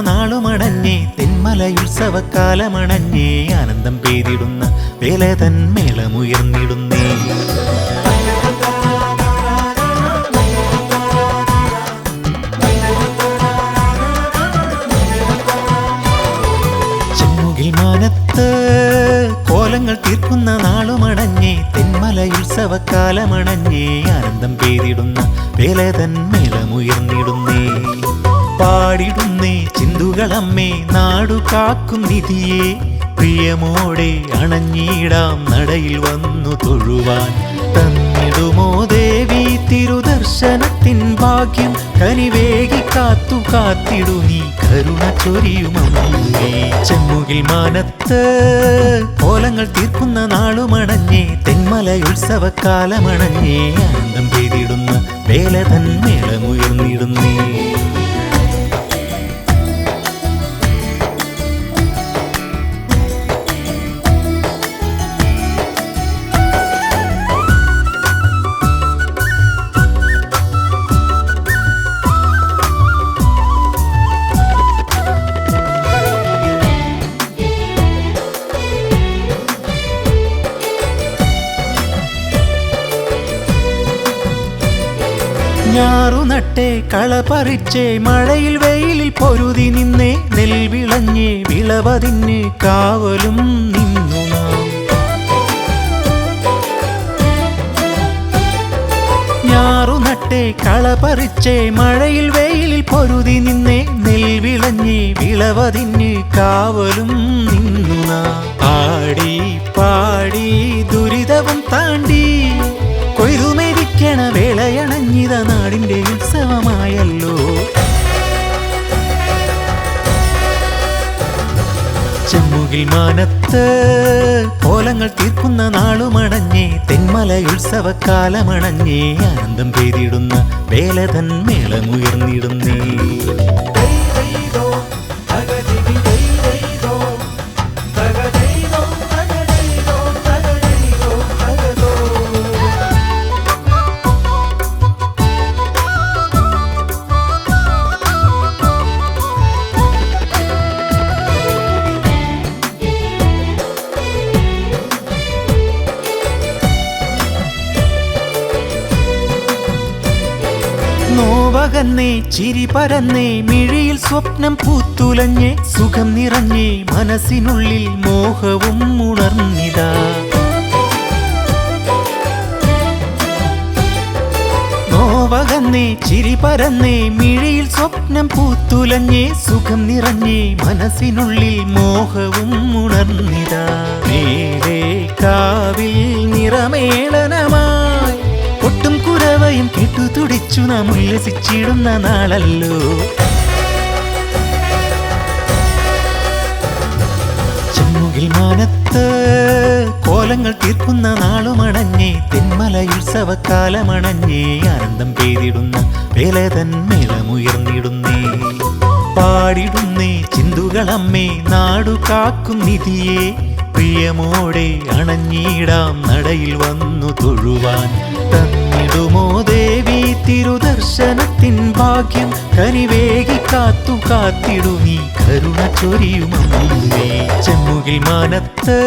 നാളുമണഞ്ഞേ തെന്മലയുത്സവക്കാലമണഞ്ഞേ ആനന്ദം പെയ്തിടുന്ന വേലതൻ മേളമുയർന്നിടുന്നേ. ചെമ്മുകിൽ മാനത്ത് കോലങ്ങൾ തീർക്കുന്ന നാളുമണഞ്ഞേ തെന്മലയുത്സവക്കാലമണഞ്ഞേ ആനന്ദം പെയ്തിടുന്ന വേലതൻ മേളമുയർന്നിടുന്നേ. പാടിടുന്നേ ചിന്തുകളമ്മേ നാടു കാക്കും നിധിയെ പ്രിയമോടെ അണഞ്ഞിടാം നടയിൽ വന്നു തൊഴുവാൻ. തന്നിടുമോ ദേവി തിരുദർശനത്തിൻ ഭാഗ്യം കനിവേകി കാത്തു കാത്തിടു നീ കരുണ ചൊരിയുമമ്മേ. ചെമ്മുകിൽ മാനത്ത് കോലങ്ങൾ തീർക്കുന്ന നാളുമണഞ്ഞേ തെന്മലയുത്സവക്കാലമണഞ്ഞേ ആനന്ദം പെയ്തിടുന്ന വേലതൻ മേളമുയർന്നിടുന്നേ. ഞാറുനട്ടേ കളപറിച്ചേ മഴയിൽ വെയിലിൽ പൊരുതി നിന്നേ നെൽവിളഞ്ഞേ വിളവതിന് കാവലും നിന്നു നാം. ഞാറുനട്ടേ കളപറിച്ചേ മഴയിൽ വെയിലിൽ പൊരുതി നിന്നേ നെൽവിളഞ്ഞേ വിളവതിന് കാവലും നിന്നു നാം. ആടി പാടി ദുരിതവും താണ്ടി കൊയ്തുമെതിക്കണ വേളയണഞ്ഞിത നാടിൻ്റെ ഉത്സവമായല്ലോ. ചെമ്മുകിൽ മാനത്ത് കോലങ്ങൾ തീർക്കുന്ന നാളുമണഞ്ഞേ തെന്മലയുത്സവക്കാലമണഞ്ഞേ ആനന്ദം പെയ്തിടുന്ന വേലതൻ മേളമുയർന്നിടുന്നേ. നോവകന്നേ ചിരി പരന്നേ മിഴിയിൽ സ്വപ്നം പൂത്തുലഞ്ഞേ സുഖം നിറഞ്ഞേ മനസ്സിനുള്ളിൽ മോഹവും ഉണർന്നിതാ. നോവകന്നേ ചിരി പരന്നേ മിഴിയിൽ സ്വപ്നം പൂത്തുലഞ്ഞേ സുഖം നിറഞ്ഞേ മനസ്സിനുള്ളിൽ മോഹവും ഉണർന്നിതാ. മേലേ കാവിൽ നിറമേളനമായി ഒട്ടും കുരവയും കേട്ടു തുടിച്ചു നാം ഉല്ലസിച്ചിടുന്ന നാളല്ലോ. ചെമ്മുകിൽ മാനത്ത് കോലങ്ങൾ തീർക്കുന്ന നാളുമണഞ്ഞേ തെന്മലയുത്സവക്കാലമണഞ്ഞേ ആനന്ദം പെയ്തിടുന്ന വേലതൻ മേളമുയർന്നിടുന്നേ. പാടിടുന്നേ ചിന്തുകളമ്മേ നാടു കാക്കും നിധിയെ പ്രിയമോടെ അണഞ്ഞിടാം നടയിൽ വന്നു തൊഴുവാൻ. തന്നിടുമോ ദേവി തിരുദർശനത്തിൻ ഭാഗ്യം കനിവേകി കാത്തു കാത്തിടു നീ കരുണ ചൊരിയുമമ്മേ. ചെമ്മുകിൽ മാനത്ത്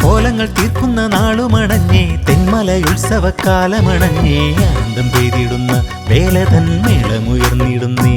കോലങ്ങൾ തീർക്കുന്ന നാളുമണഞ്ഞേ തെന്മലയുത്സവക്കാലമണഞ്ഞേ ആനന്ദം പെയ്തിടുന്ന വേലതൻ മേളമുയർന്നിടുന്നേ.